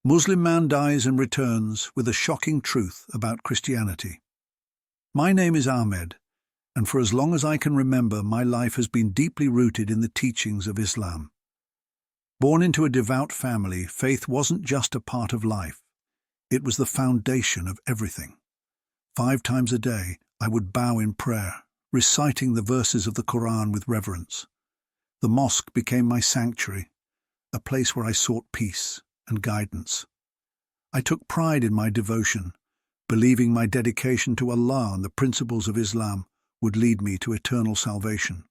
Muslim man dies and returns with a shocking truth about Christianity. My name is Ahmed, and for as long as I can remember, my life has been deeply rooted in the teachings of Islam. Born into a devout family, faith wasn't just a part of life. It was the foundation of everything. 5 times a day, I would bow in prayer, reciting the verses of the Quran with reverence. The mosque became my sanctuary, a place where I sought peace and guidance. I took pride in my devotion, believing my dedication to Allah and the principles of Islam would lead me to eternal salvation.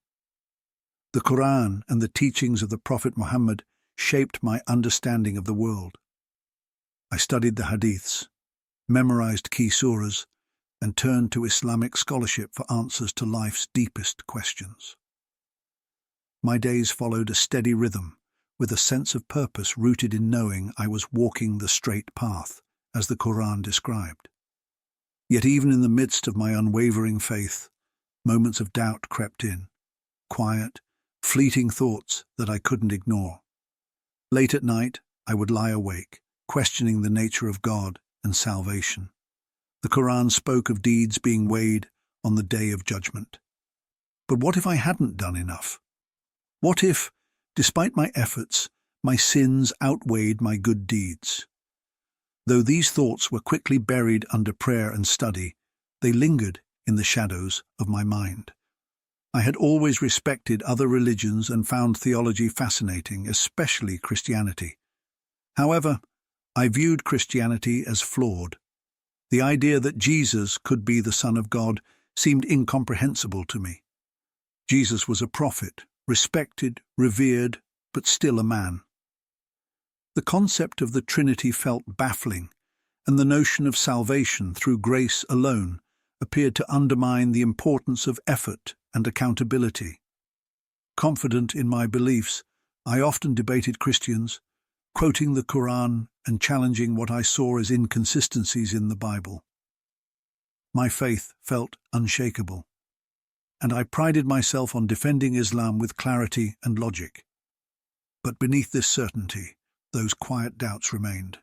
The Quran and the teachings of the Prophet Muhammad shaped my understanding of the world. I studied the hadiths, memorized key surahs, and turned to Islamic scholarship for answers to life's deepest questions. My days followed a steady rhythm, with a sense of purpose rooted in knowing I was walking the straight path, as the Quran described. Yet even in the midst of my unwavering faith, moments of doubt crept in, quiet, fleeting thoughts that I couldn't ignore. Late at night, I would lie awake, questioning the nature of God and salvation. The Quran spoke of deeds being weighed on the day of judgment. But what if I hadn't done enough? What if, despite my efforts, my sins outweighed my good deeds? Though these thoughts were quickly buried under prayer and study, they lingered in the shadows of my mind. I had always respected other religions and found theology fascinating, especially Christianity. However, I viewed Christianity as flawed. The idea that Jesus could be the Son of God seemed incomprehensible to me. Jesus was a prophet, respected, revered, but still a man. The concept of the Trinity felt baffling, and the notion of salvation through grace alone appeared to undermine the importance of effort and accountability. Confident in my beliefs, I often debated Christians, quoting the Quran and challenging what I saw as inconsistencies in the Bible. My faith felt unshakable, and I prided myself on defending Islam with clarity and logic. But beneath this certainty, those quiet doubts remained.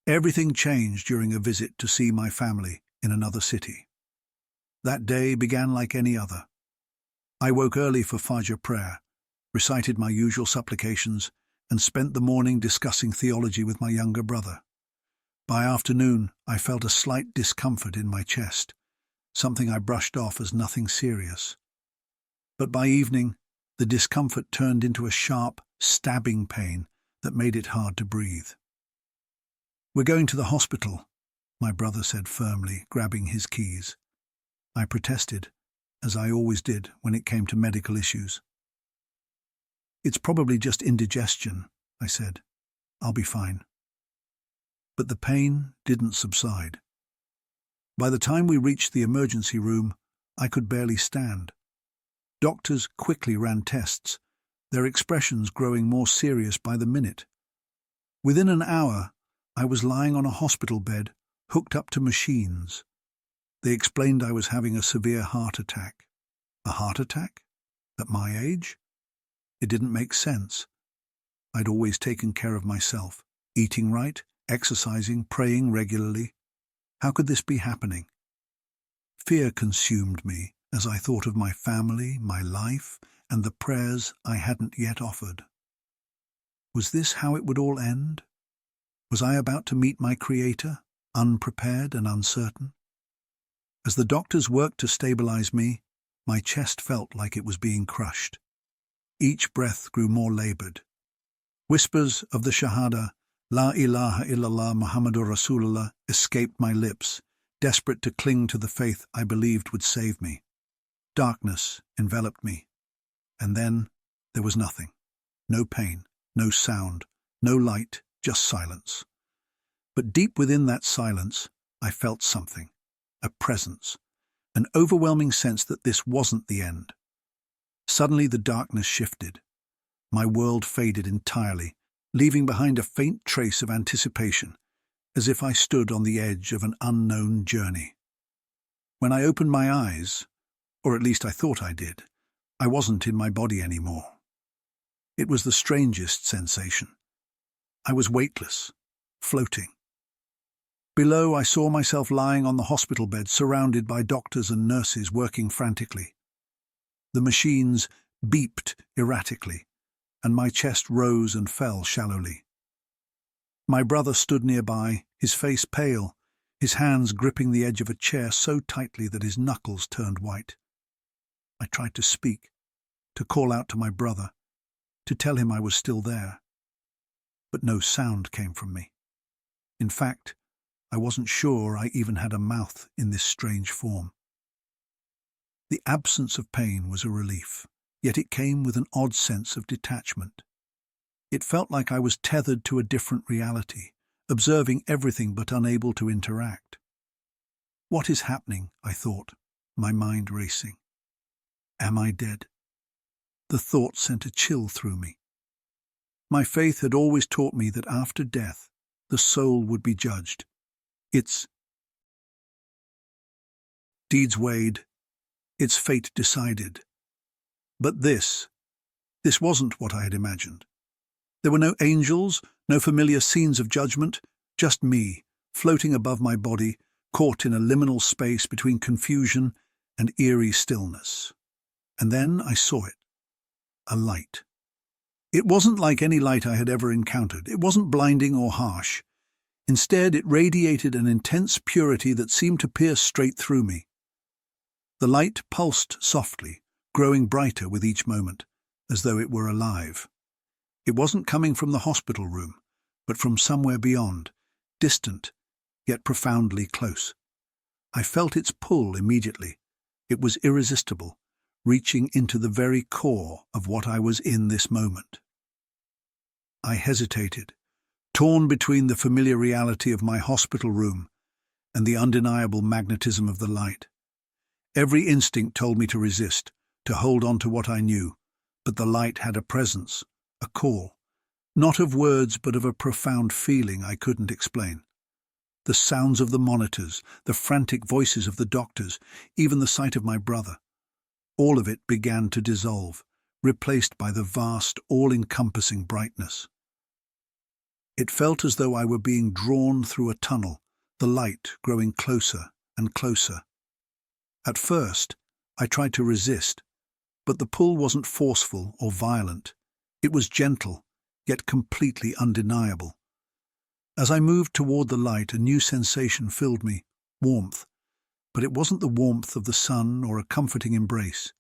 Everything changed during a visit to see my family in another city. That day began like any other. I woke early for Fajr prayer, recited my usual supplications, and spent the morning discussing theology with my younger brother. By afternoon, I felt a slight discomfort in my chest, something I brushed off as nothing serious. But by evening, the discomfort turned into a sharp, stabbing pain that made it hard to breathe. "We're going to the hospital," my brother said firmly, grabbing his keys. I protested, as I always did when it came to medical issues. "It's probably just indigestion," I said. "I'll be fine." But the pain didn't subside. By the time we reached the emergency room, I could barely stand. Doctors quickly ran tests, their expressions growing more serious by the minute. Within an hour, I was lying on a hospital bed, hooked up to machines. They explained I was having a severe heart attack. A heart attack? At my age? It didn't make sense. I'd always taken care of myself, eating right, exercising, praying regularly. How could this be happening? Fear consumed me as I thought of my family, my life, and the prayers I hadn't yet offered. Was this how it would all end? Was I about to meet my Creator, unprepared and uncertain? As the doctors worked to stabilize me, my chest felt like it was being crushed. Each breath grew more labored. Whispers of the Shahada, La ilaha illallah Muhammadur Rasulullah, escaped my lips, desperate to cling to the faith I believed would save me. Darkness enveloped me. And then there was nothing. No pain, no sound, no light, just silence. But deep within that silence, I felt something, a presence, an overwhelming sense that this wasn't the end. Suddenly the darkness shifted. My world faded entirely, leaving behind a faint trace of anticipation, as if I stood on the edge of an unknown journey. When I opened my eyes, or at least I thought I did, I wasn't in my body anymore. It was the strangest sensation. I was weightless, floating. Below, I saw myself lying on the hospital bed, surrounded by doctors and nurses working frantically. The machines beeped erratically, and my chest rose and fell shallowly. My brother stood nearby, his face pale, his hands gripping the edge of a chair so tightly that his knuckles turned white. I tried to speak, to call out to my brother, to tell him I was still there. But no sound came from me. In fact, I wasn't sure I even had a mouth in this strange form. The absence of pain was a relief, yet it came with an odd sense of detachment. It felt like I was tethered to a different reality, observing everything but unable to interact. What is happening, I thought, my mind racing. Am I dead? The thought sent a chill through me. My faith had always taught me that after death, the soul would be judged. Its deeds weighed, its fate decided. But this wasn't what I had imagined. There were no angels, no familiar scenes of judgment, just me, floating above my body, caught in a liminal space between confusion and eerie stillness. And then I saw it. A light. It wasn't like any light I had ever encountered. It wasn't blinding or harsh. Instead, it radiated an intense purity that seemed to pierce straight through me. The light pulsed softly, growing brighter with each moment, as though it were alive. It wasn't coming from the hospital room, but from somewhere beyond, distant, yet profoundly close. I felt its pull immediately. It was irresistible, reaching into the very core of what I was in this moment. I hesitated, torn between the familiar reality of my hospital room and the undeniable magnetism of the light. Every instinct told me to resist, to hold on to what I knew, but the light had a presence, a call, not of words but of a profound feeling I couldn't explain. The sounds of the monitors, the frantic voices of the doctors, even the sight of my brother, all of it began to dissolve, replaced by the vast, all-encompassing brightness. It felt as though I were being drawn through a tunnel, the light growing closer and closer. At first, I tried to resist, but the pull wasn't forceful or violent. It was gentle, yet completely undeniable. As I moved toward the light, a new sensation filled me, warmth. But it wasn't the warmth of the sun or a comforting embrace.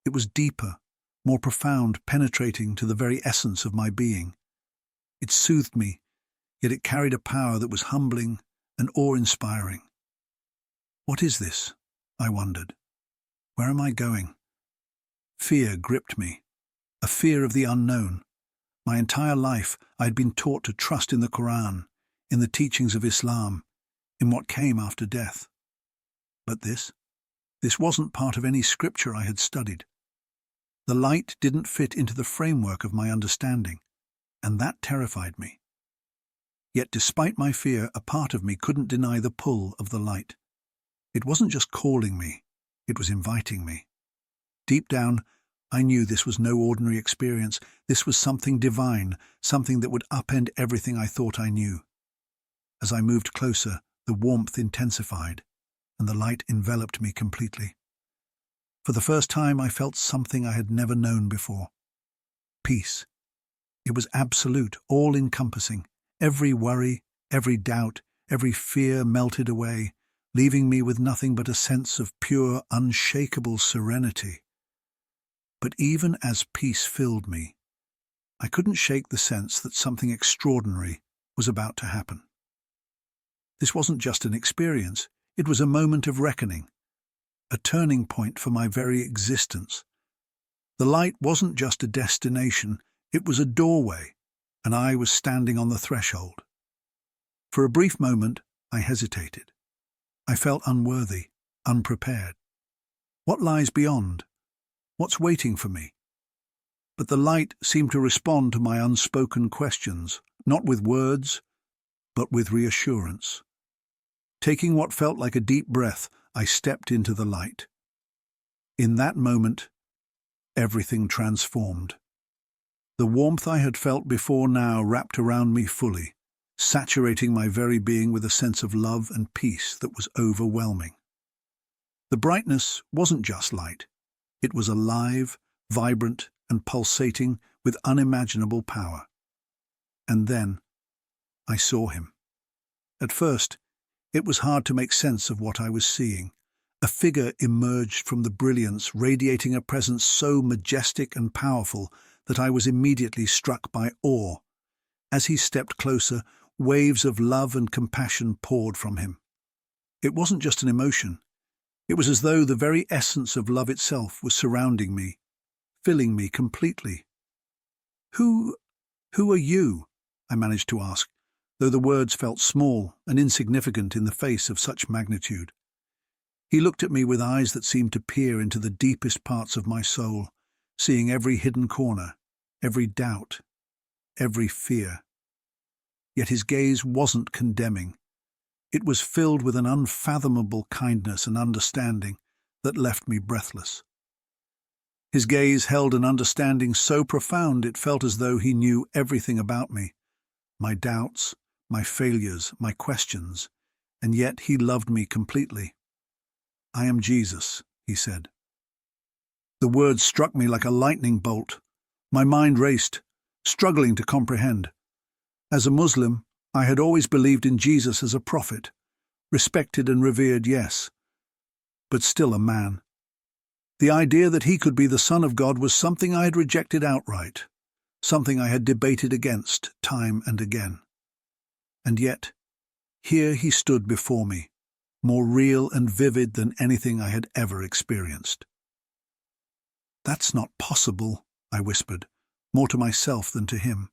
It was deeper, more profound, penetrating to the very essence of my being. It soothed me, yet it carried a power that was humbling and awe-inspiring. What is this? I wondered. Where am I going? Fear gripped me, a fear of the unknown. My entire life I had been taught to trust in the Quran, in the teachings of Islam, in what came after death. But this wasn't part of any scripture I had studied. The light didn't fit into the framework of my understanding, and that terrified me. Yet despite my fear, a part of me couldn't deny the pull of the light. It wasn't just calling me, it was inviting me. Deep down, I knew this was no ordinary experience. This was something divine, something that would upend everything I thought I knew. As I moved closer, the warmth intensified, and the light enveloped me completely. For the first time, I felt something I had never known before. Peace. It was absolute, all-encompassing. Every worry, every doubt, every fear melted away, leaving me with nothing but a sense of pure, unshakable serenity. But even as peace filled me, I couldn't shake the sense that something extraordinary was about to happen. This wasn't just an experience, it was a moment of reckoning, a turning point for my very existence. The light wasn't just a destination, it was a doorway, and I was standing on the threshold. For a brief moment, I hesitated. I felt unworthy, unprepared. What lies beyond? What's waiting for me? But the light seemed to respond to my unspoken questions, not with words, but with reassurance. Taking what felt like a deep breath, I stepped into the light. In that moment, everything transformed. The warmth I had felt before now wrapped around me fully, saturating my very being with a sense of love and peace that was overwhelming. The brightness wasn't just light. It was alive, vibrant, and pulsating with unimaginable power. And then I saw him. At first, it was hard to make sense of what I was seeing. A figure emerged from the brilliance, radiating a presence so majestic and powerful that I was immediately struck by awe. As he stepped closer, waves of love and compassion poured from him. It wasn't just an emotion. It was as though the very essence of love itself was surrounding me, filling me completely. Who are you?" I managed to ask, though the words felt small and insignificant in the face of such magnitude. He looked at me with eyes that seemed to peer into the deepest parts of my soul, seeing every hidden corner, every doubt, every fear. Yet his gaze wasn't condemning. It was filled with an unfathomable kindness and understanding that left me breathless. His gaze held an understanding so profound it felt as though he knew everything about me, my doubts, my failures, my questions, and yet he loved me completely. "I am Jesus," he said. The words struck me like a lightning bolt. My mind raced, struggling to comprehend. As a Muslim, I had always believed in Jesus as a prophet, respected and revered, yes, but still a man. The idea that he could be the Son of God was something I had rejected outright, something I had debated against time and again. And yet, here he stood before me, more real and vivid than anything I had ever experienced. "That's not possible," I whispered, more to myself than to him.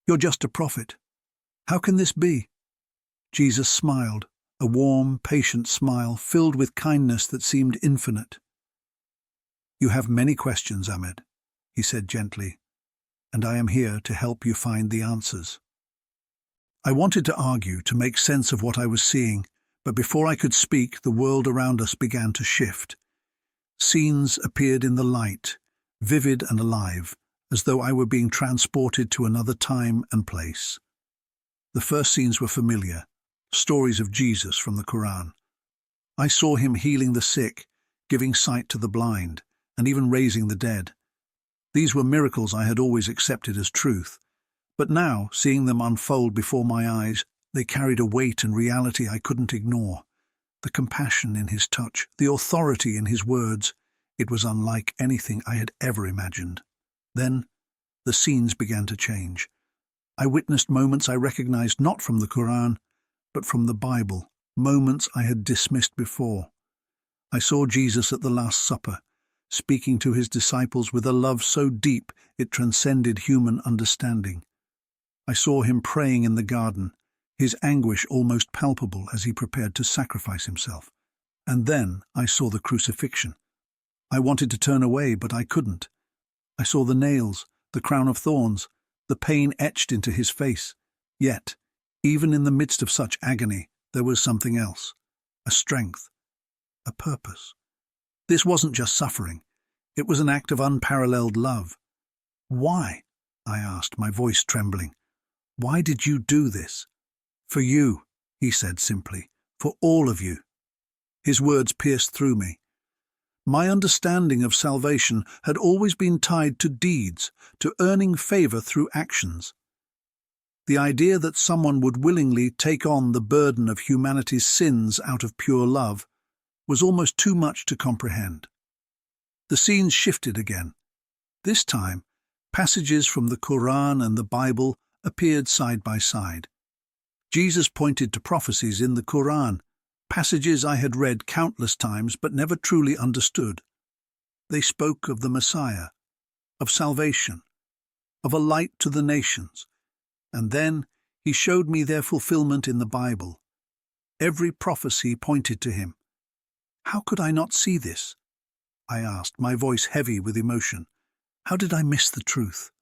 "You're just a prophet. How can this be?" Jesus smiled, a warm, patient smile filled with kindness that seemed infinite. "You have many questions, Ahmed," he said gently, "and I am here to help you find the answers." I wanted to argue, to make sense of what I was seeing, but before I could speak, the world around us began to shift. Scenes appeared in the light, vivid and alive, as though I were being transported to another time and place. The first scenes were familiar, stories of Jesus from the Quran. I saw him healing the sick, giving sight to the blind, and even raising the dead. These were miracles I had always accepted as truth, but now, seeing them unfold before my eyes, they carried a weight and reality I couldn't ignore. The compassion in his touch, the authority in his words, it was unlike anything I had ever imagined. Then, the scenes began to change. I witnessed moments I recognized not from the Quran, but from the Bible, moments I had dismissed before. I saw Jesus at the Last Supper, speaking to his disciples with a love so deep it transcended human understanding. I saw him praying in the garden, his anguish almost palpable as he prepared to sacrifice himself. And then I saw the crucifixion. I wanted to turn away, but I couldn't. I saw the nails, the crown of thorns, the pain etched into his face. Yet, even in the midst of such agony, there was something else, a strength, a purpose. This wasn't just suffering. It was an act of unparalleled love. "Why?" I asked, my voice trembling. "Why did you do this?" "For you," he said simply, "for all of you." His words pierced through me. My understanding of salvation had always been tied to deeds, to earning favor through actions. The idea that someone would willingly take on the burden of humanity's sins out of pure love was almost too much to comprehend. The scenes shifted again. This time, passages from the Quran and the Bible appeared side by side. Jesus pointed to prophecies in the Quran, passages I had read countless times but never truly understood. They spoke of the Messiah, of salvation, of a light to the nations, and then he showed me their fulfillment in the Bible. Every prophecy pointed to him. How could I not see this? I asked, my voice heavy with emotion. How did I miss the truth?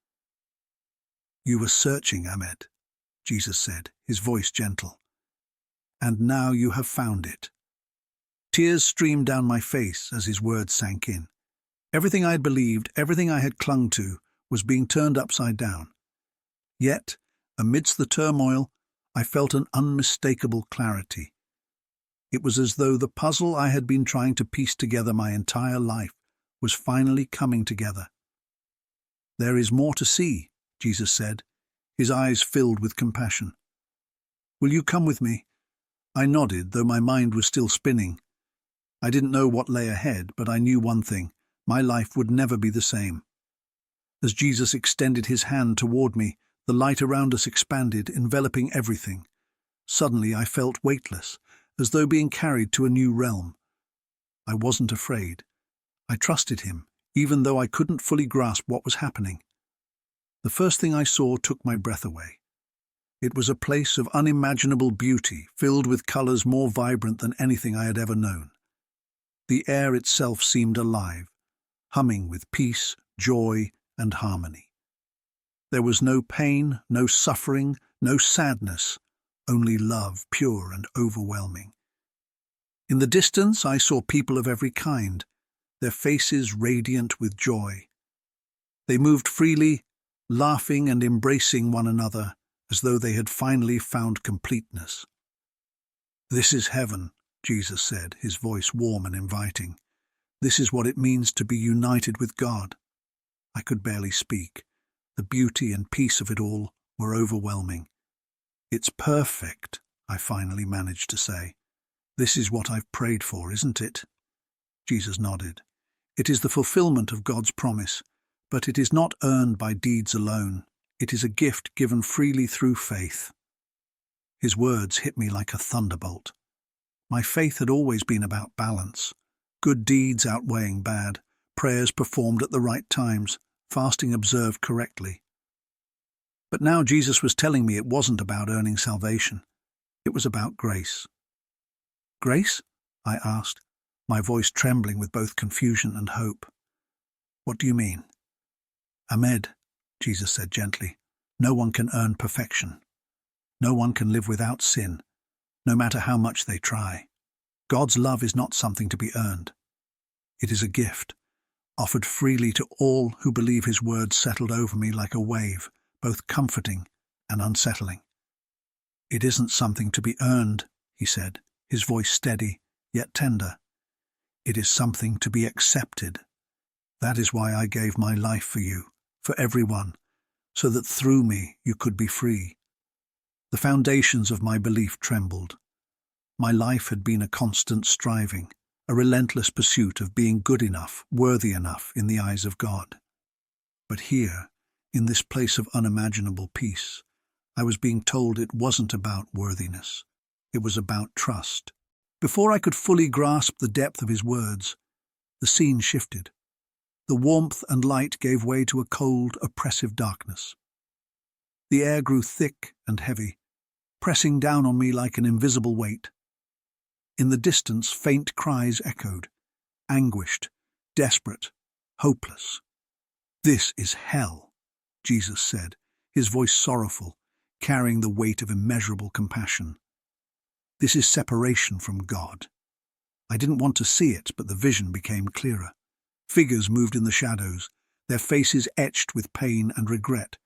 "You were searching, Ahmed," Jesus said, his voice gentle. "And now you have found it." Tears streamed down my face as his words sank in. Everything I had believed, everything I had clung to, was being turned upside down. Yet, amidst the turmoil, I felt an unmistakable clarity. It was as though the puzzle I had been trying to piece together my entire life was finally coming together. "There is more to see," Jesus said, his eyes filled with compassion. "Will you come with me?" I nodded, though my mind was still spinning. I didn't know what lay ahead, but I knew one thing: my life would never be the same. As Jesus extended his hand toward me, the light around us expanded, enveloping everything. Suddenly I felt weightless, as though being carried to a new realm. I wasn't afraid. I trusted him, even though I couldn't fully grasp what was happening. The first thing I saw took my breath away. It was a place of unimaginable beauty, filled with colors more vibrant than anything I had ever known. The air itself seemed alive, humming with peace, joy, and harmony. There was no pain, no suffering, no sadness, only love, pure and overwhelming. In the distance, I saw people of every kind, their faces radiant with joy. They moved freely, laughing and embracing one another, as though they had finally found completeness. "This is heaven," Jesus said, his voice warm and inviting. "This is what it means to be united with God." I could barely speak. The beauty and peace of it all were overwhelming. "It's perfect," I finally managed to say. "This is what I've prayed for, isn't it?" Jesus nodded. "It is the fulfillment of God's promise, but it is not earned by deeds alone. It is a gift given freely through faith." His words hit me like a thunderbolt. My faith had always been about balance, good deeds outweighing bad, prayers performed at the right times, fasting observed correctly. But now Jesus was telling me it wasn't about earning salvation. It was about grace. "Grace?" I asked, my voice trembling with both confusion and hope. "What do you mean?" "Ahmed," Jesus said gently, "no one can earn perfection. No one can live without sin, no matter how much they try. God's love is not something to be earned. It is a gift, offered freely to all who believe. His words settled over me like a wave, both comforting and unsettling. "It isn't something to be earned," he said, his voice steady, yet tender. "It is something to be accepted. That is why I gave my life for you, for everyone, so that through me you could be free." The foundations of my belief trembled. My life had been a constant striving, a relentless pursuit of being good enough, worthy enough in the eyes of God. But here, in this place of unimaginable peace, I was being told it wasn't about worthiness. It was about trust. Before I could fully grasp the depth of his words, the scene shifted. The warmth and light gave way to a cold, oppressive darkness. The air grew thick and heavy, pressing down on me like an invisible weight. In the distance, faint cries echoed, anguished, desperate, hopeless. "This is hell," Jesus said, his voice sorrowful, carrying the weight of immeasurable compassion. "This is separation from God." I didn't want to see it, but the vision became clearer. Figures moved in the shadows, their faces etched with pain and regret.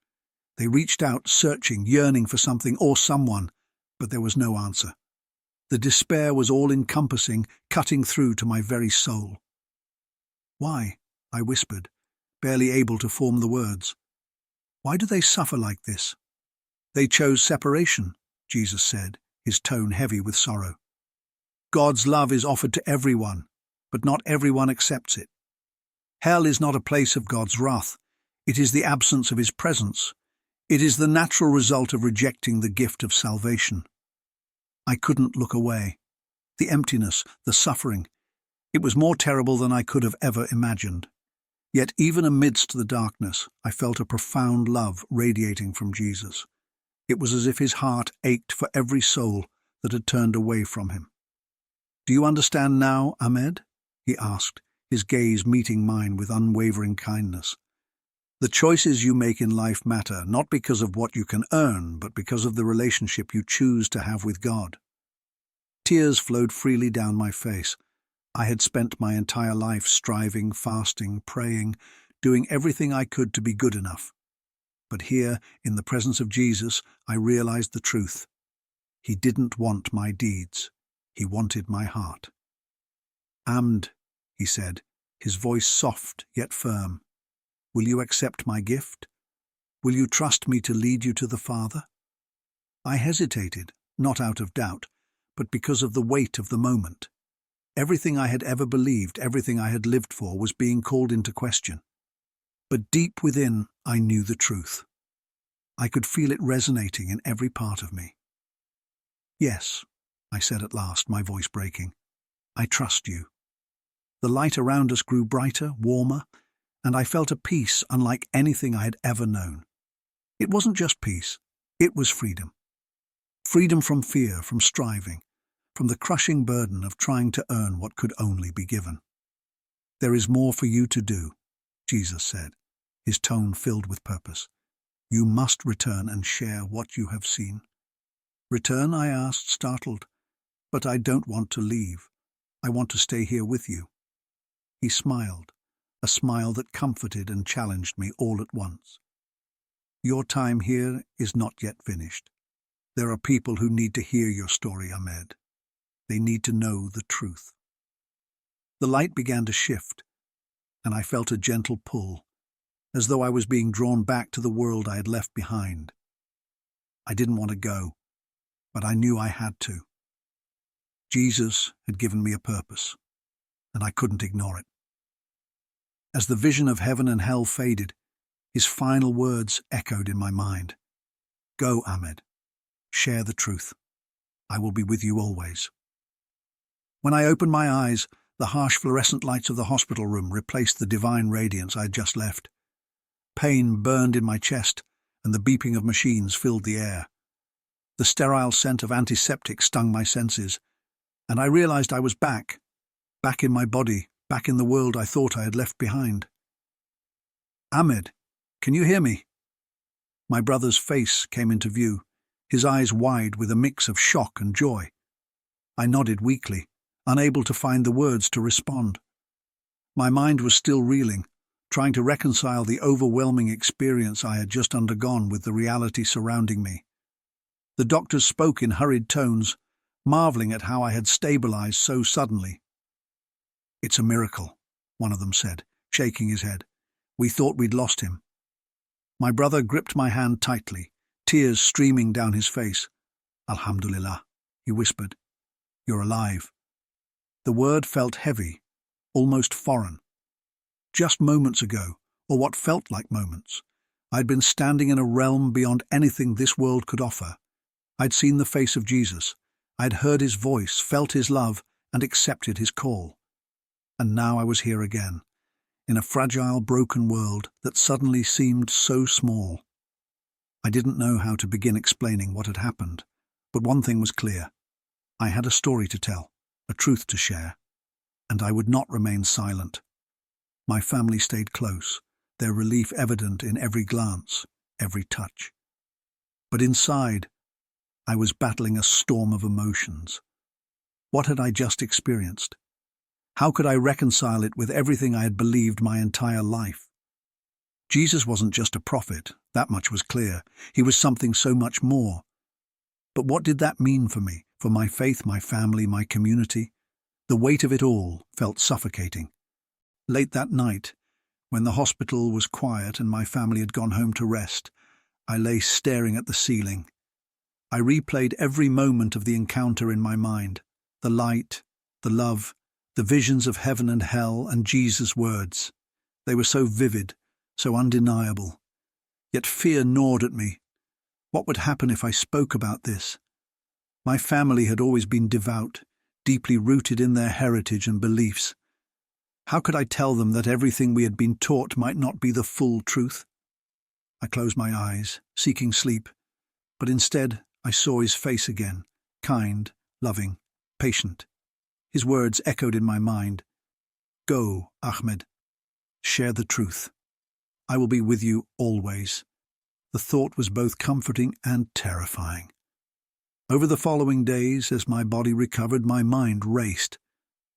They reached out, searching, yearning for something or someone, but there was no answer. The despair was all-encompassing, cutting through to my very soul. "Why?" I whispered, barely able to form the words. "Why do they suffer like this?" "They chose separation," Jesus said, his tone heavy with sorrow. "God's love is offered to everyone, but not everyone accepts it. Hell is not a place of God's wrath. It is the absence of his presence. It is the natural result of rejecting the gift of salvation." I couldn't look away. The emptiness, the suffering, it was more terrible than I could have ever imagined. Yet even amidst the darkness, I felt a profound love radiating from Jesus. It was as if his heart ached for every soul that had turned away from him. "Do you understand now, Ahmed?" he asked, his gaze meeting mine with unwavering kindness. "The choices you make in life matter, not because of what you can earn, but because of the relationship you choose to have with God." Tears flowed freely down my face. I had spent my entire life striving, fasting, praying, doing everything I could to be good enough. But here, in the presence of Jesus, I realized the truth. He didn't want my deeds. He wanted my heart. Ahmed, he said, his voice soft yet firm, will you accept my gift? Will you trust me to lead you to the Father? I hesitated, not out of doubt, but because of the weight of the moment. Everything I had ever believed, everything I had lived for, was being called into question. But deep within, I knew the truth. I could feel it resonating in every part of me. Yes, I said at last, my voice breaking. I trust you. The light around us grew brighter, warmer, and I felt a peace unlike anything I had ever known. It wasn't just peace, it was freedom. Freedom from fear, from striving, from the crushing burden of trying to earn what could only be given. There is more for you to do, Jesus said, his tone filled with purpose. You must return and share what you have seen. Return, I asked, startled. But I don't want to leave. I want to stay here with you. He smiled, a smile that comforted and challenged me all at once. Your time here is not yet finished. There are people who need to hear your story, Ahmed. They need to know the truth. The light began to shift, and I felt a gentle pull, as though I was being drawn back to the world I had left behind. I didn't want to go, but I knew I had to. Jesus had given me a purpose, and I couldn't ignore it. As the vision of heaven and hell faded, his final words echoed in my mind. Go, Ahmed. Share the truth. I will be with you always. When I opened my eyes, the harsh fluorescent lights of the hospital room replaced the divine radiance I had just left. Pain burned in my chest, and the beeping of machines filled the air. The sterile scent of antiseptic stung my senses, and I realized I was back in my body, back in the world I thought I had left behind. Ahmed, can you hear me? My brother's face came into view, his eyes wide with a mix of shock and joy. I nodded weakly, unable to find the words to respond. My mind was still reeling, trying to reconcile the overwhelming experience I had just undergone with the reality surrounding me. The doctors spoke in hurried tones, marveling at how I had stabilized so suddenly. It's a miracle, one of them said, shaking his head. We thought we'd lost him. My brother gripped my hand tightly, tears streaming down his face. Alhamdulillah, he whispered. You're alive. The word felt heavy, almost foreign. Just moments ago, or what felt like moments, I'd been standing in a realm beyond anything this world could offer. I'd seen the face of Jesus. I'd heard his voice, felt his love, and accepted his call. And now I was here again, in a fragile, broken world that suddenly seemed so small. I didn't know how to begin explaining what had happened, but one thing was clear. I had a story to tell, a truth to share, and I would not remain silent. My family stayed close, their relief evident in every glance, every touch. But inside, I was battling a storm of emotions. What had I just experienced? How could I reconcile it with everything I had believed my entire life? Jesus wasn't just a prophet, that much was clear. He was something so much more. But what did that mean for me, for my faith, my family, my community? The weight of it all felt suffocating. Late that night, when the hospital was quiet and my family had gone home to rest, I lay staring at the ceiling. I replayed every moment of the encounter in my mind, the light, the love, the visions of heaven and hell, and Jesus' words. They were so vivid, so undeniable. Yet fear gnawed at me. What would happen if I spoke about this? My family had always been devout, deeply rooted in their heritage and beliefs. How could I tell them that everything we had been taught might not be the full truth? I closed my eyes, seeking sleep, but instead I saw his face again, kind, loving, patient. His words echoed in my mind. Go, Ahmed. Share the truth. I will be with you always. The thought was both comforting and terrifying. Over the following days, as my body recovered, my mind raced.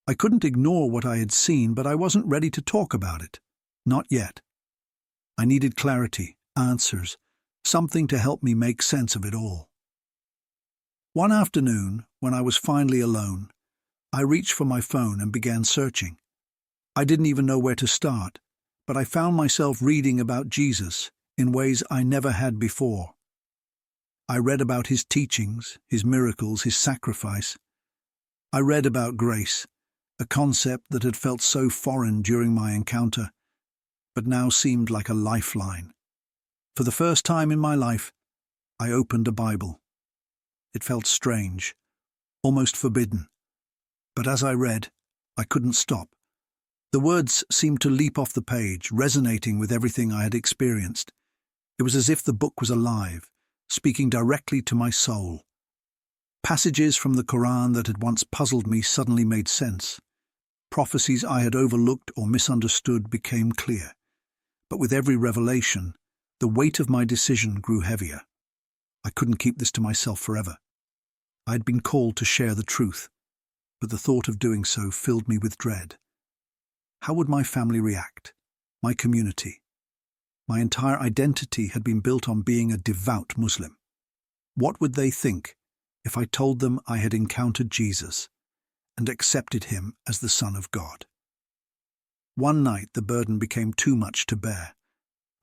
I couldn't ignore what I had seen, but I wasn't ready to talk about it. Not yet. I needed clarity, answers, something to help me make sense of it all. One afternoon, when I was finally alone, I reached for my phone and began searching. I didn't even know where to start, but I found myself reading about Jesus in ways I never had before. I read about his teachings, his miracles, his sacrifice. I read about grace, a concept that had felt so foreign during my encounter, but now seemed like a lifeline. For the first time in my life, I opened a Bible. It felt strange, almost forbidden. But as I read, I couldn't stop. The words seemed to leap off the page, resonating with everything I had experienced. It was as if the book was alive, speaking directly to my soul. Passages from the Quran that had once puzzled me suddenly made sense. Prophecies I had overlooked or misunderstood became clear. But with every revelation, the weight of my decision grew heavier. I couldn't keep this to myself forever. I had been called to share the truth, but the thought of doing so filled me with dread. How would my family react? My community? My entire identity had been built on being a devout Muslim. What would they think if I told them I had encountered Jesus and accepted him as the Son of God? One night the burden became too much to bear.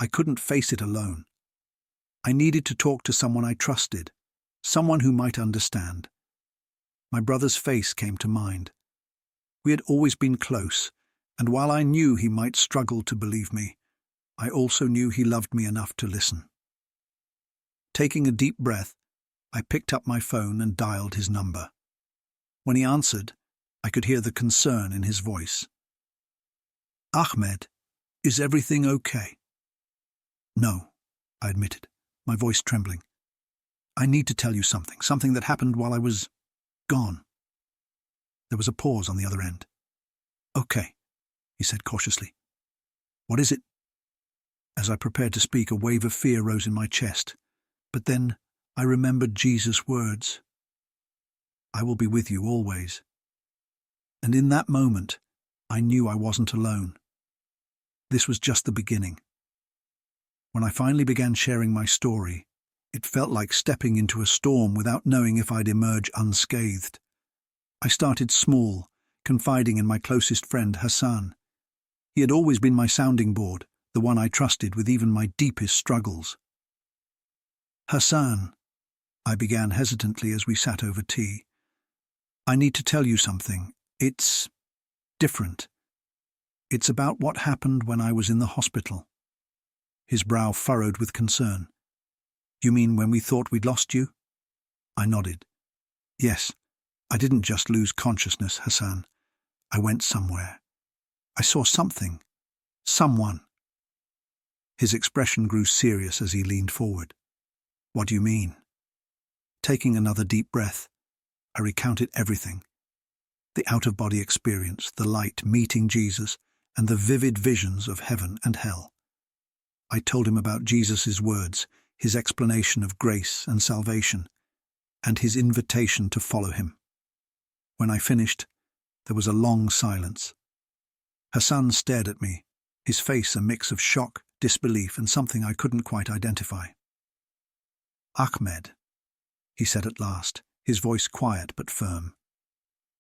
I couldn't face it alone. I needed to talk to someone I trusted, someone who might understand. My brother's face came to mind. We had always been close, and while I knew he might struggle to believe me, I also knew he loved me enough to listen. Taking a deep breath, I picked up my phone and dialed his number. When he answered, I could hear the concern in his voice. "Ahmed, is everything okay?" "No," I admitted, my voice trembling. "I need to tell you something that happened while I was gone." There was a pause on the other end. "Okay," he said cautiously. "What is it?" As I prepared to speak, a wave of fear rose in my chest. But then I remembered Jesus' words. "I will be with you always." And in that moment, I knew I wasn't alone. This was just the beginning. When I finally began sharing my story, it felt like stepping into a storm without knowing if I'd emerge unscathed. I started small, confiding in my closest friend, Hassan. He had always been my sounding board, the one I trusted with even my deepest struggles. "Hassan," I began hesitantly as we sat over tea, "I need to tell you something. It's different. It's about what happened when I was in the hospital." His brow furrowed with concern. "You mean when we thought we'd lost you?" I nodded. "Yes, I didn't just lose consciousness, Hassan. I went somewhere. I saw something. Someone." His expression grew serious as he leaned forward. "What do you mean?" Taking another deep breath, I recounted everything. The out-of-body experience, the light, meeting Jesus, and the vivid visions of heaven and hell. I told him about Jesus' words, his explanation of grace and salvation, and his invitation to follow him. When I finished, there was a long silence. Hassan stared at me, his face a mix of shock, disbelief, and something I couldn't quite identify. "Ahmed," he said at last, his voice quiet but firm.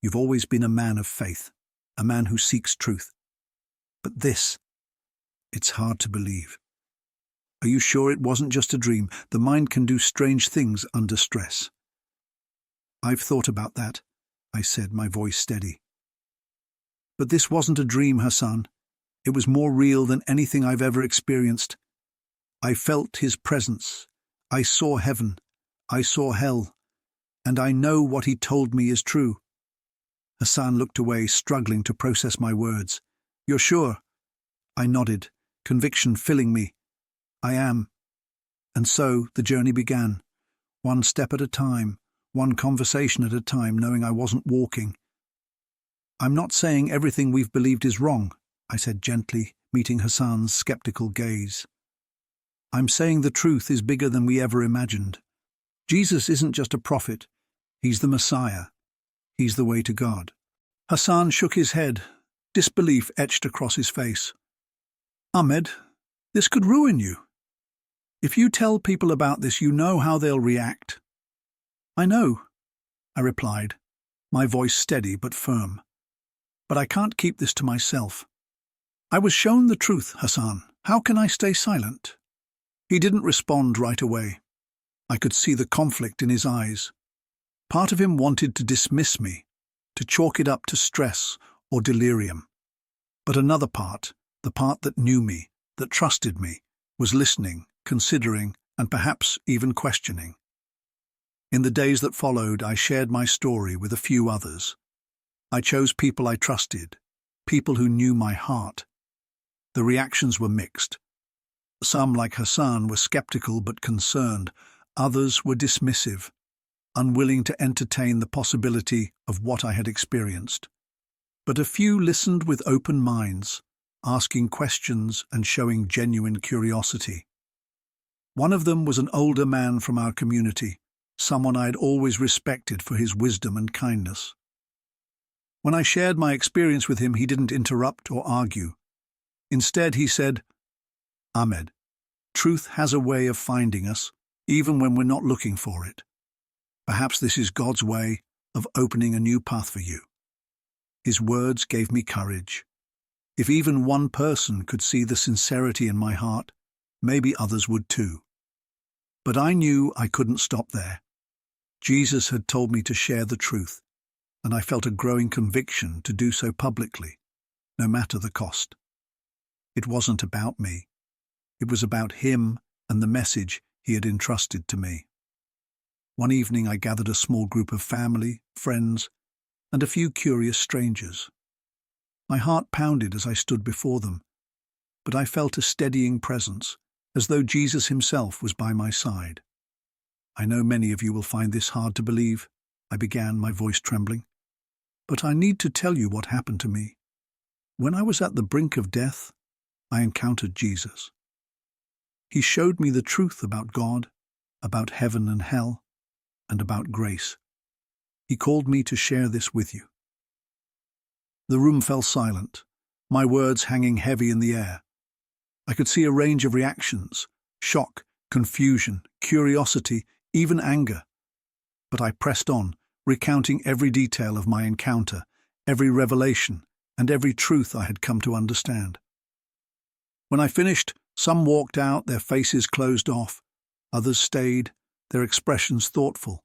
"You've always been a man of faith, a man who seeks truth. But this, it's hard to believe. Are you sure it wasn't just a dream? The mind can do strange things under stress." "I've thought about that," I said, my voice steady. "But this wasn't a dream, Hassan. It was more real than anything I've ever experienced. I felt his presence. I saw heaven. I saw hell. And I know what he told me is true." Hassan looked away, struggling to process my words. "You're sure?" I nodded, conviction filling me. "I am." And so the journey began, one step at a time, one conversation at a time, knowing I wasn't walking. "I'm not saying everything we've believed is wrong," I said gently, meeting Hassan's skeptical gaze. "I'm saying the truth is bigger than we ever imagined. Jesus isn't just a prophet. He's the Messiah. He's the way to God." Hassan shook his head, disbelief etched across his face. "Ahmed, this could ruin you. If you tell people about this, you know how they'll react." "I know," I replied, my voice steady but firm. But I can't keep this to myself. I was shown the truth, Hassan. How can I stay silent? He didn't respond right away. I could see the conflict in his eyes. Part of him wanted to dismiss me, to chalk it up to stress or delirium. But another part, the part that knew me, that trusted me, was listening, considering, and perhaps even questioning. In the days that followed, I shared my story with a few others. I chose people I trusted, people who knew my heart. The reactions were mixed. Some, like Hassan, were skeptical but concerned. Others were dismissive, unwilling to entertain the possibility of what I had experienced. But a few listened with open minds, asking questions and showing genuine curiosity. One of them was an older man from our community, someone I had always respected for his wisdom and kindness. When I shared my experience with him, he didn't interrupt or argue. Instead, he said, Ahmed, truth has a way of finding us, even when we're not looking for it. Perhaps this is God's way of opening a new path for you. His words gave me courage. If even one person could see the sincerity in my heart, maybe others would too. But I knew I couldn't stop there. Jesus had told me to share the truth, and I felt a growing conviction to do so publicly, no matter the cost. It wasn't about me. It was about him and the message he had entrusted to me. One evening I gathered a small group of family, friends, and a few curious strangers. My heart pounded as I stood before them, but I felt a steadying presence, as though Jesus himself was by my side. I know many of you will find this hard to believe, I began, my voice trembling. But I need to tell you what happened to me. When I was at the brink of death, I encountered Jesus. He showed me the truth about God, about heaven and hell, and about grace. He called me to share this with you. The room fell silent, my words hanging heavy in the air. I could see a range of reactions: shock, confusion, curiosity, even anger. But I pressed on, recounting every detail of my encounter, every revelation, and every truth I had come to understand. When I finished, some walked out, their faces closed off. Others stayed, their expressions thoughtful,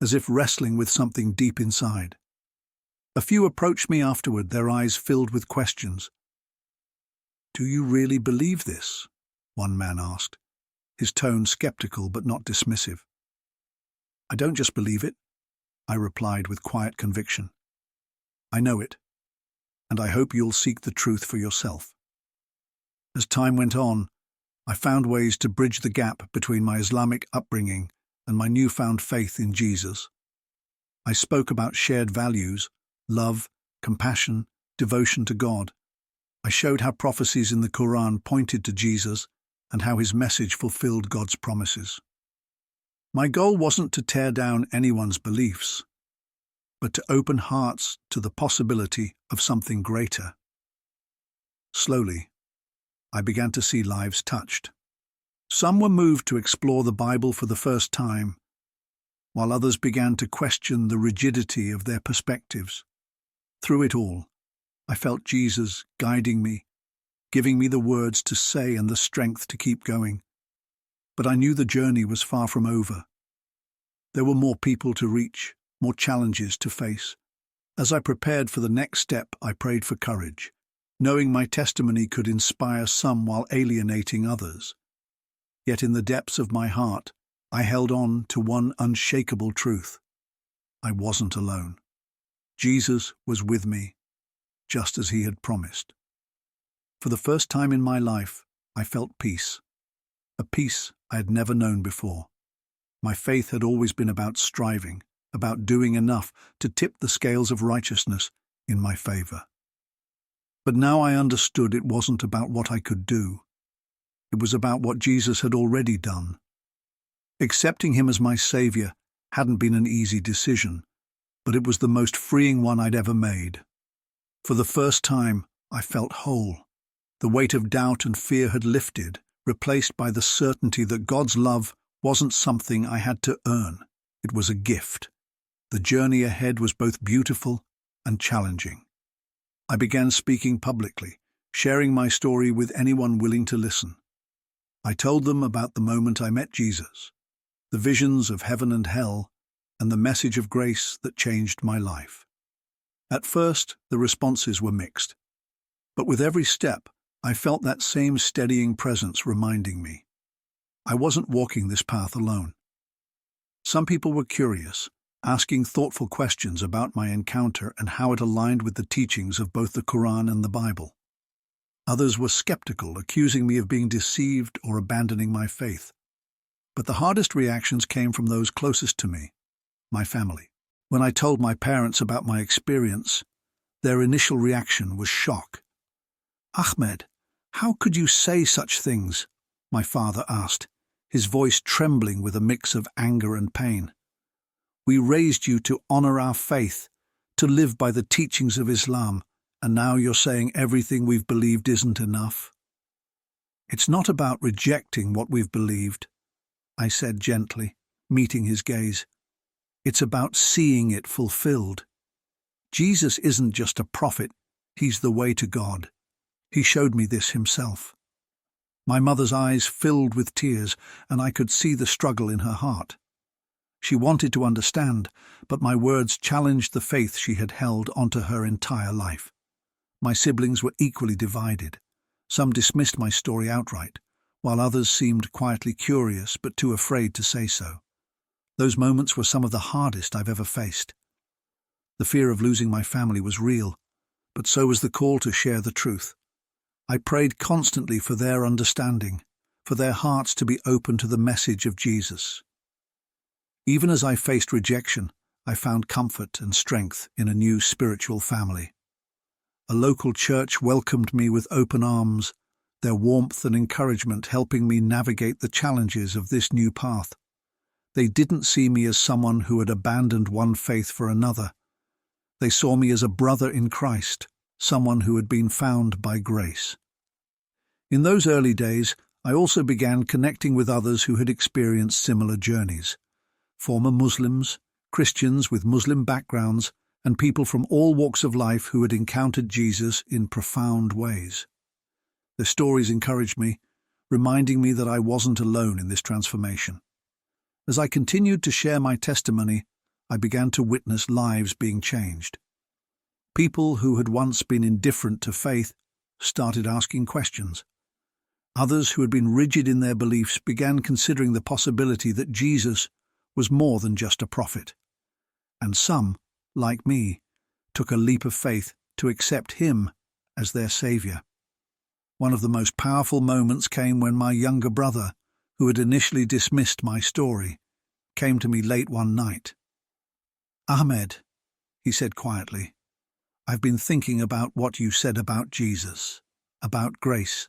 as if wrestling with something deep inside. A few approached me afterward, their eyes filled with questions. "Do you really believe this?" one man asked, his tone skeptical but not dismissive. "I don't just believe it," I replied with quiet conviction. "I know it, and I hope you'll seek the truth for yourself." As time went on, I found ways to bridge the gap between my Islamic upbringing and my newfound faith in Jesus. I spoke about shared values: love, compassion, devotion to God. I showed how prophecies in the Quran pointed to Jesus and how his message fulfilled God's promises. My goal wasn't to tear down anyone's beliefs, but to open hearts to the possibility of something greater. Slowly, I began to see lives touched. Some were moved to explore the Bible for the first time, while others began to question the rigidity of their perspectives. Through it all, I felt Jesus guiding me, giving me the words to say and the strength to keep going. But I knew the journey was far from over. There were more people to reach, more challenges to face. As I prepared for the next step, I prayed for courage, knowing my testimony could inspire some while alienating others. Yet in the depths of my heart, I held on to one unshakable truth: I wasn't alone. Jesus was with me, just as he had promised. For the first time in my life, I felt peace, a peace I had never known before. My faith had always been about striving, about doing enough to tip the scales of righteousness in my favor. But now I understood it wasn't about what I could do. It was about what Jesus had already done. Accepting him as my Savior hadn't been an easy decision, but it was the most freeing one I'd ever made. For the first time, I felt whole. The weight of doubt and fear had lifted, replaced by the certainty that God's love wasn't something I had to earn. It was a gift. The journey ahead was both beautiful and challenging. I began speaking publicly, sharing my story with anyone willing to listen. I told them about the moment I met Jesus, the visions of heaven and hell, and the message of grace that changed my life. At first, the responses were mixed, but with every step, I felt that same steadying presence reminding me I wasn't walking this path alone. Some people were curious, asking thoughtful questions about my encounter and how it aligned with the teachings of both the Quran and the Bible. Others were skeptical, accusing me of being deceived or abandoning my faith. But the hardest reactions came from those closest to me, my family. When I told my parents about my experience, their initial reaction was shock. "Ahmed, how could you say such things?" my father asked, his voice trembling with a mix of anger and pain. "We raised you to honor our faith, to live by the teachings of Islam, and now you're saying everything we've believed isn't enough?" "It's not about rejecting what we've believed," I said gently, meeting his gaze. "It's about seeing it fulfilled. Jesus isn't just a prophet, he's the way to God. He showed me this himself." My mother's eyes filled with tears, and I could see the struggle in her heart. She wanted to understand, but my words challenged the faith she had held onto her entire life. My siblings were equally divided. Some dismissed my story outright, while others seemed quietly curious but too afraid to say so. Those moments were some of the hardest I've ever faced. The fear of losing my family was real, but so was the call to share the truth. I prayed constantly for their understanding, for their hearts to be open to the message of Jesus. Even as I faced rejection, I found comfort and strength in a new spiritual family. A local church welcomed me with open arms, their warmth and encouragement helping me navigate the challenges of this new path. They didn't see me as someone who had abandoned one faith for another. They saw me as a brother in Christ, someone who had been found by grace. In those early days, I also began connecting with others who had experienced similar journeys. Former Muslims, Christians with Muslim backgrounds, and people from all walks of life who had encountered Jesus in profound ways. Their stories encouraged me, reminding me that I wasn't alone in this transformation. As I continued to share my testimony, I began to witness lives being changed. People who had once been indifferent to faith started asking questions. Others who had been rigid in their beliefs began considering the possibility that Jesus was more than just a prophet. And some, like me, took a leap of faith to accept him as their savior. One of the most powerful moments came when my younger brother, who had initially dismissed my story, came to me late one night. "Ahmed," he said quietly, "I've been thinking about what you said about Jesus, about grace.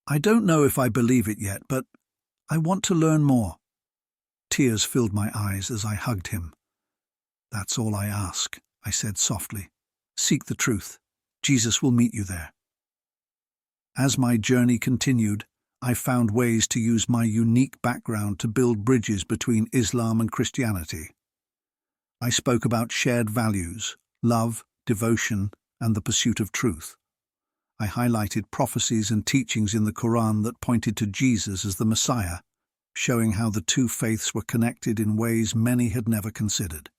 I don't know if I believe it yet, but I want to learn more." Tears filled my eyes as I hugged him. "That's all I ask," I said softly. "Seek the truth. Jesus will meet you there." As my journey continued, I found ways to use my unique background to build bridges between Islam and Christianity. I spoke about shared values, love, devotion, and the pursuit of truth. I highlighted prophecies and teachings in the Quran that pointed to Jesus as the Messiah, showing how the two faiths were connected in ways many had never considered.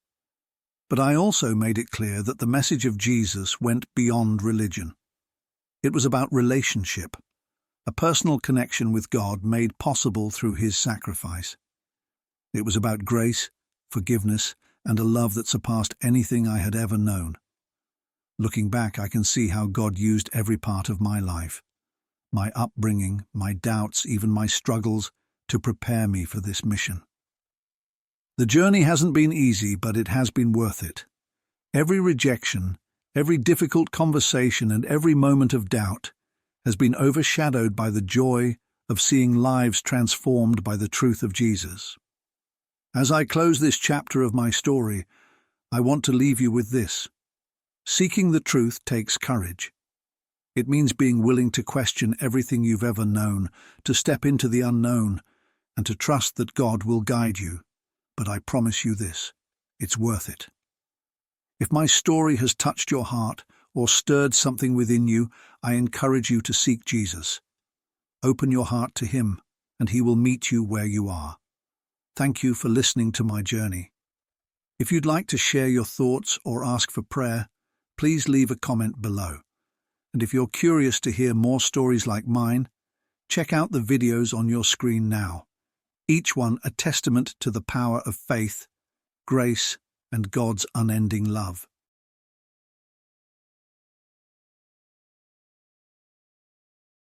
But I also made it clear that the message of Jesus went beyond religion. It was about relationship, a personal connection with God made possible through his sacrifice. It was about grace, forgiveness, and a love that surpassed anything I had ever known. Looking back, I can see how God used every part of my life, my upbringing, my doubts, even my struggles, to prepare me for this mission. The journey hasn't been easy, but it has been worth it. Every rejection, every difficult conversation, and every moment of doubt has been overshadowed by the joy of seeing lives transformed by the truth of Jesus. As I close this chapter of my story, I want to leave you with this. Seeking the truth takes courage. It means being willing to question everything you've ever known, to step into the unknown, and to trust that God will guide you. But I promise you this, It's worth it. If my story has touched your heart or stirred something within you, I encourage you to seek Jesus. Open your heart to him, and he will meet you where you are. Thank you for listening to my journey. If you'd like to share your thoughts or ask for prayer, please leave a comment below. And if you're curious to hear more stories like mine, check out the videos on your screen now, each one a testament to the power of faith, grace, and God's unending love.